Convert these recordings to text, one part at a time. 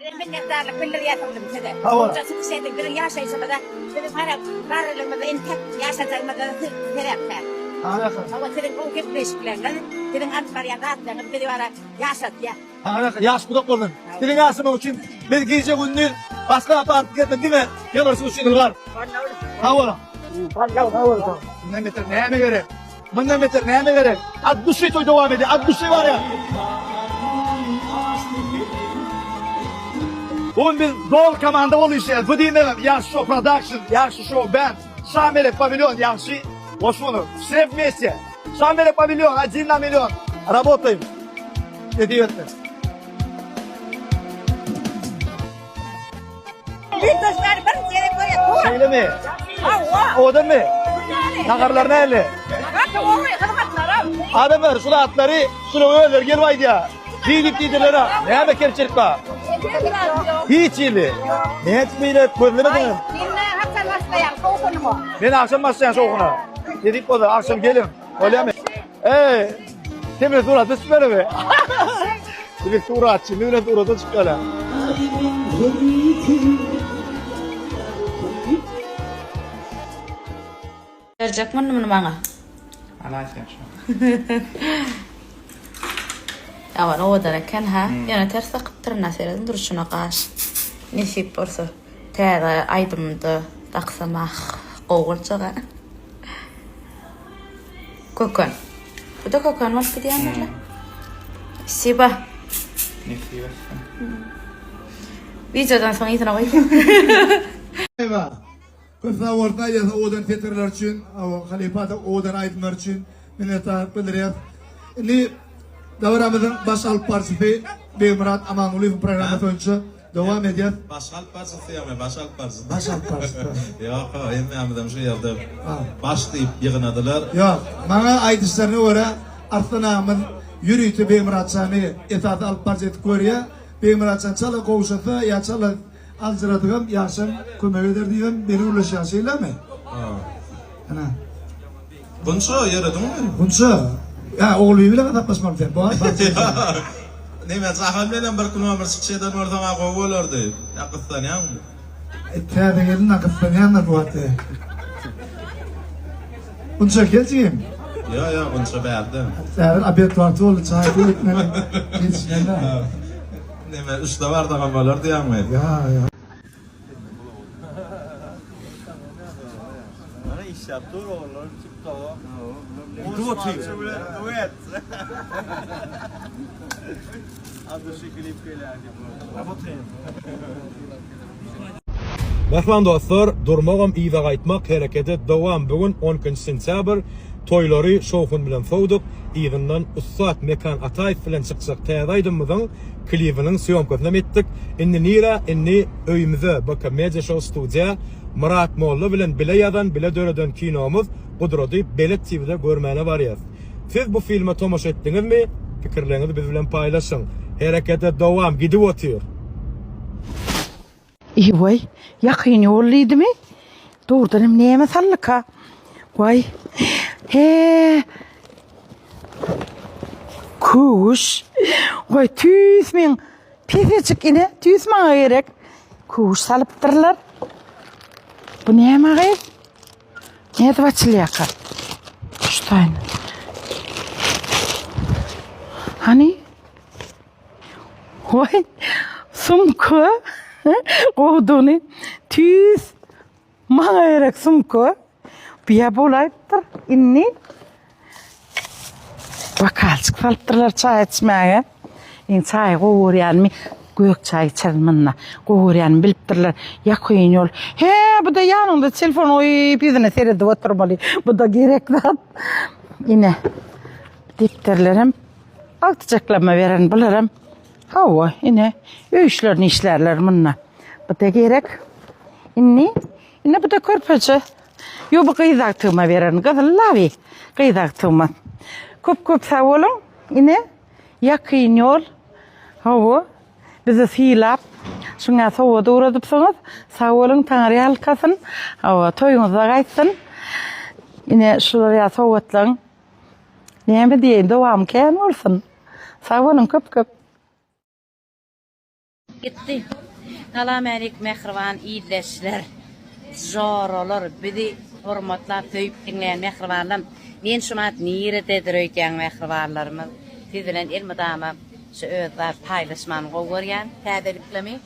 Ben yazarlık bilir yatırdım size. Hava. Hocası şeyde bilir yaşayışımda da benim para varlığımda en tek yaşadığımda da terapta. Hava senin bu gitmişlerden senin antlar ya rahatlarını bir ara yaşat ya. Yaş budak oldun. Dilin asımı için bir gece gündüz başka apart gitme değil mi? Yanarsa uçun var. Hava. Hava. Bundan beter neyime gerek? Bundan beter neyime gerek? 60 toy devam ediyor. 60 var ya. Bugün biz dol komanda oluşuyoruz. Bu değil mi? Yaxşı show production, yaxşı show band. Şamilek pavilyon, yaxşı. Boşunu. Şef Messi. Şamilek pavilyon, 1 миллион. Работаем. Ne diyorsun? Lütfen bir yere koy. Şeyle mi? Allah. O da mı? Nakarlar nerede? Adamlar şuna atları, şuna öğeler gel vay diye. Giyip giydiler ha. Ne yapayım kerçelik ha? Hiç iyili. Ne etmeyle gözlemedim. Ben akşam başlayan soğukuna. Dedik o da akşam gelin. Öyle mi? Temperatura da süper mi? Temperatura açı, temperatura da süper. Verecek mi bunu bana? Anlayacağım şu. Ya bana o da kan ha. Yani ters takıptırına seyredin duruşuna karşı. Nesip olsa. Teyze aydımda taksamak qoğulcağa. Kokan. Bu da kokan var ki diyenlerle. Siba. Nefsi versin. Videodan sonra itine koy. Eyvah. Kısa orta ya odan tetrler için, halifada odan aydınlar için minnettar bildiriyor. Ini davramızın baş alıp partisi Murat Amanuluyum programı boyunca devam ediyor. Başal parçası yani başal parçası. Baş alıp partisi. Yok, endi şu yerde başlayıp yığınadılar. Yok, bana aydışlarına göre artlanağımın yürüytü Murat Sami etat alıp partisi koruyor. Murat Sami çalı kovuşatı ya çalı alcıradıgım yaşım kömek eder diyeyim beni ulaşan şeyler mi? Ana. Bunça yaradı mı? Bunca. Ya oğlu bile kadar basmam sen. Bu Neyse, sahamleyen bir kilometre çıkışdan ortama kovuyorlardı. Yakıttan ya. Teyze gelin akıttan yanlar bu hatta. Bunca geleceğim. Ya, bunça beğendim. Sen abiyet vardı oğlu çay bu ekmeği. Geçişlerine. Neyse, üstte var da kamalar diye mi? Ya. iş yaptı oğlum çıktı o. Dur atıyor. Evet. Adı şu klip geliyor. Merhaba dostlar, durmağım iyice qaytmak hareketi devam. Bugün 10 sentyabr toyları şofun bilen soğuduk. İğinden Ussat Mekan Atayev bilen çıksak taydaydımızın klibinin syomkasına ettik. Inni nira, inni öyümüze bakın Media Show Studio Murat Molla bilen bile yadan bile döreden kinomuz Kudrodi Belet TV'de görmene varıyız. Siz bu filme tomaş ettiniz mi? Fikirlerinizi biz bilen paylaşın. Harekete devam gidip otuyor. İyi vay, yakın yolluydu mu? Doğrudan neye mesallık ha? Vay, he, kuş, vay tüsmen, pisecik yine, tüsmen gerek. Kuş salıptırlar. Bu neye mi? Ne de açılıyaka? Şu tane. Hani? Vay, sumku. Kovduğunu tüz mağayarak sumku bir bolayıptır inni vakalçık salıptırlar çay içmeye in çay koğuryan mi gök çay içermenna koğuryan biliptirler yakıyın yol he bu da yanında telefon oy bizine seyrede oturmalı bu da gerekli yine dipterlerim altıcaklama veren bilirim. Hava yine işlerini işlerler bununla. Bu da gerek. Yine bu da körpece. Yo bu kıydaktığıma veren kızıl lavi kıydaktığıma. Köp sağ olun. Yine yakın yol. Hava bizi silap. Şuna soğuda uğradıpsınız. Sağ olun Tanrı halkasın. Hava toyunuza kaçsın. Yine şuraya soğutlan. Ne mi diyeyim devam kendi olsun. Sağ olun köp. Gitti. Nalamelik mehriban iyileşler. Zoralar bizi hormatlar töyüp dinleyen mehribanlarım. Men şumat nire dedireyken mehribanlarımız. Siz bilen ilmidama şu özler paylaşman goğuryan. Täzeliklemi.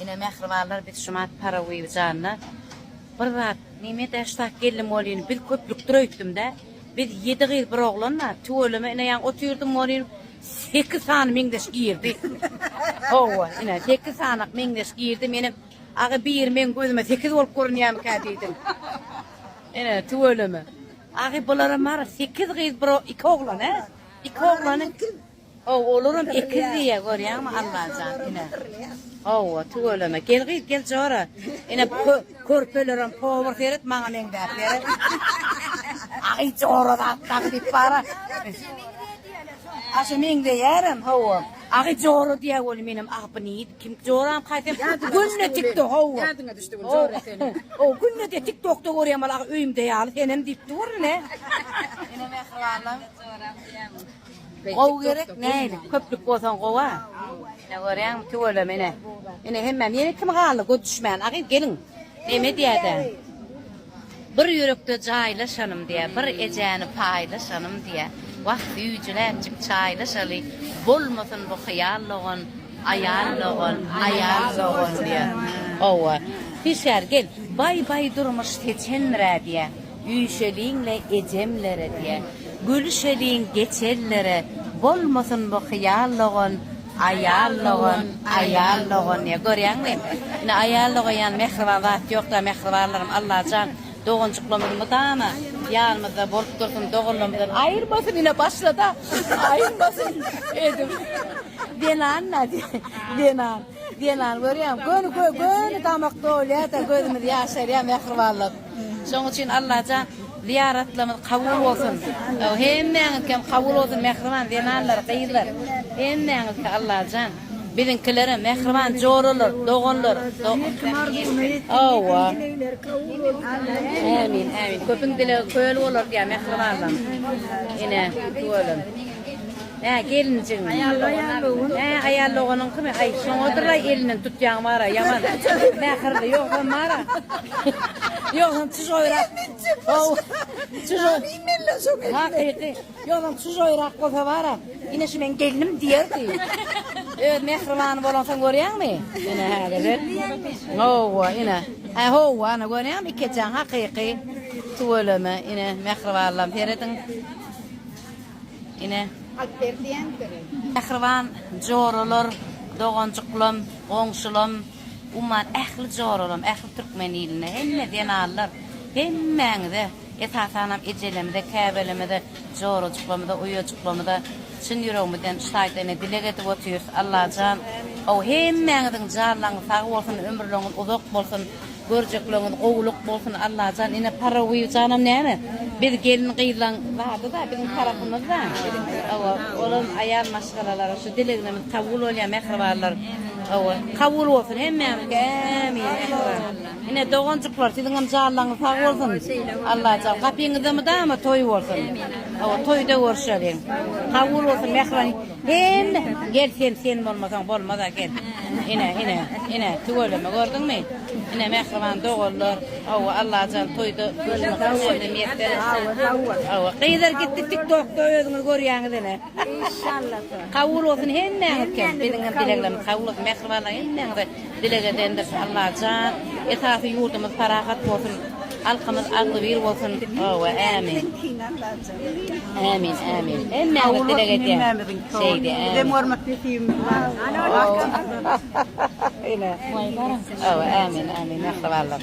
Ine mehribanlar biz şumat para uyucanna. Bir zat nimet eştak geldim oluyun. Bir köplük düreyttim de. Biz 7 yıl bir oğlanla tuğulama ine yan oturdum oluyun. 8 tane mingdeş girdi. Ova, ine 8 tane mingdeş girdi. Menim ağı bir men gözüme 8 olup görünüyem kadiydim. Ine tuğulama. Ağı bularım var 8 yıl bir 2 oğlan he? 2 oğlanı. Olurum 2 diye görüyem Allah can ine. Ova tuğulama. Gel jora. Ine körpelerim power seret mağa mengdäkleri. Ağı jora da takdip para. Aşı men de yerim hava. Ağı jora diye ol menim apni kim joram kaysam günne TikTok hava. Yadına düştü bu jora seni. O günne de TikTok'ta göreyim ala öymde yal senin dip dur ne? Ene mehribanlar Qow gerek neydi? Köplük bolsan qowa. Ne göreyim tuğla mene. Ene hemme meni kim galy go düşmän ağı gelin. Neme diýdi? Bir yürekde jaylaşanım diye, bir ejeni paylaşanım diye. Wagt büyücülercik çaylaşaly, bolmasın bu hyallygyn, ayallygyn diye. Owa. Pişer gel, bay durmuş teçenlere diye. Üýşeliňle ejemlere diye. Gülüşeliň geçellere, bolmasın bu hyallygyn, ayallygyn diye. Görýäňmi? Ine ayallygyn mehriban zat ýok da mehribanlarym Allah can. Doğuncuklamırımı da mı? Yanımızda bolup dursun doğullamızdan ayırmasın yine başladı. Ayırmasın. Edim. Denan görüyorum. Gönü damakta oluyor da gözümüz yaşar ya mehribanlık. Şoň üçin Allah can ziyaretlerimiz kabul olsun. Hemmeňiz kim kabul olsun mehriban denanlar, gıylar. Hemmeňiz Allah can. Bilinkileri mehriban joralar, doğanlar. Owa. Amin. Köpüň dile köl bolar diye mehribanlar. Ine tuğulum. Gelincin. Ayallyganyň kimi? Ay, şoňadyr elini tutýan bara, yaman. Mehirli ýok mara. Ýok, çyjoýrak. Çyjoýrak. Hakyky. Ýok, çyjoýrak bolsa bara. Ine şu men gelinim diýerdi. Mehriban bolansan görýärmi? Ine häzir. Owa, ine. Howa, ana görýärmi?Ikejan hakyky. Tuğulama, ine mehribanlar teredin. Ine mehriban joralar, doğancyklarym, goňşularym, umman ähli joralarym, ähli türkmen iline, hemme denallar, hemmeňize etasanam ejelemde, käbelemede, joracyklarymda, uýajyklarymda çyn ýüregimden şaýtany dile getip otyr. Allah can, o hemmeňiziň jarlaryň sag bolsun, ömürleriň uzak bolsun, görjekleriniz gowluk bolsun Allah can. Ine para uýujanam näme? Bir gelin gıylan vardı da bizim tarafımızda. Oğlum ayal maşgalaları şu dilegimiz kabul olya mehribanlar. Kabul olsun hemmeňiz amin. Ine doğancyklar siziň jarlaryňyz sag bolsun. Allah can. Kapyňyzda da mı toy bolsun. Toyda görüşelim. Kabul olsun mehriban. Gel sen bolmasan bolmaz gel. Ine tuğulama gördüňmi? Ine mehriban doğullar. Allah can toyda görüşmek Qeýdar gitdi TikTok'da özüňiz görýäňiz ene. İnşallah. Kabul olsun hemmeňiz kim? Biziň dileglerimiz kabul olsun mehribanlar hemmeňiz dilegedendir Allah can. Etafy ýurdumyz parahat bolsun. Alkymyz agly bir bolsun. Amin. Amin. Hemmeňiz dilegeden. Şeýdi. Dem hormat etýim. Amin. Mehribanlar.